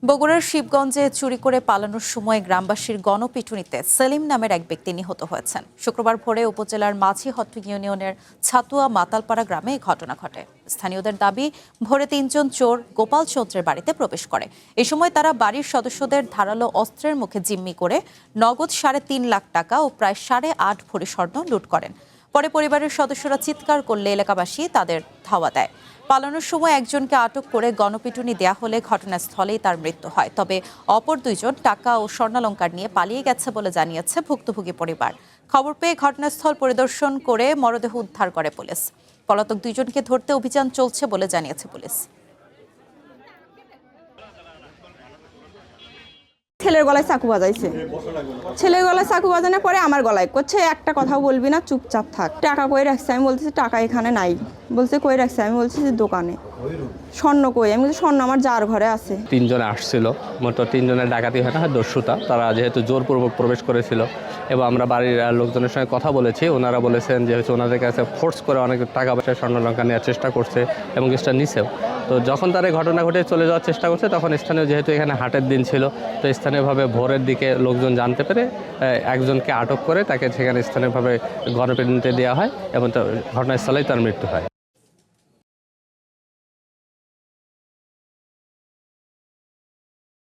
বগুড়ার শিবগঞ্জে চুরি করে পালানোর সময় গ্রামবাসীর গণপিটুনিতে সেলিম নামের এক ব্যক্তি নিহত হয়েছেন। শুক্রবার ভোরে উপজেলার মাঝিহট্ট ইউনিয়নের ছাতুয়া মাতালপাড়া গ্রামে এই ঘটনা ঘটে। স্থানীয়দের দাবি, ভোরে ৩ জন চোর গোপাল চৌধুরীর বাড়িতে প্রবেশ করে। এই সময় তারা বাড়ির সদস্যদের ধারালো অস্ত্রের মুখে জিম্মি করে নগদ ৩.৫ লাখ টাকা ও প্রায় ৮.৫ ভরি স্বর্ণ লুট করেন। পরে পরিবারের সদস্যরা চিৎকার করলে এলাকাবাসী তাদের ধাওয়া দেয়। পালানোর সময় একজনকে আটক করে গণপিটুনি দেয়া হলে ঘটনাস্থলেই তার মৃত্যু হয়। তবে অপর 2 জন টাকা ও স্বর্ণালংকার নিয়ে পালিয়ে গেছে বলে জানিয়েছে ভুক্তভোগী পরিবার। খবর পেয়ে ঘটনাস্থল পরিদর্শন করে মরদেহ উদ্ধার করে পুলিশ। পলাতক 2 জনকে ধরতে অভিযান চলছে বলে জানিয়েছে পুলিশ। ছেলের গলায় চাকু বাজাইছে, ছেলের গলায় চাকু বাজানোর পরে আমার গলায় করছে, একটা কথাও বলবি না, চুপচাপ থাক। টাকা কই রাখছে? আমি বলতেছি টাকা এখানে নাই। বলছে কই রাখছে? আমি বলছি যে দোকানে। স্বর্ণ কই? আমি বলছি স্বর্ণ আমার যার ঘরে আছে। 3 জন আসছিল, মোট 3 জনের ডাকাতি হয় না, দস্যুতা। তারা যেহেতু জোরপূর্বক প্রবেশ করেছিল এবং আমরা বাড়ির লোকজনের সঙ্গে কথা বলেছি, ওনারা বলেছেন যে ওনাদের কাছে ফোর্স করে অনেক টাকা পয়সা স্বর্ণালংকার নেওয়ার চেষ্টা করছে এবং কিছুটা নিছেও। তো যখন তারা ঘটনা ঘটে চলে যাওয়ার চেষ্টা করছে, তখন স্থানীয়, যেহেতু এখানে হাটের দিন ছিল, তো স্থানীয়ভাবে ভোরের দিকে লোকজন জানতে পেরে একজনকে আটক করে তাকে সেখানে স্থানীয়ভাবে গণপিটুনিতে দেওয়া হয় এবং ঘটনাস্থলেই তার মৃত্যু হয়।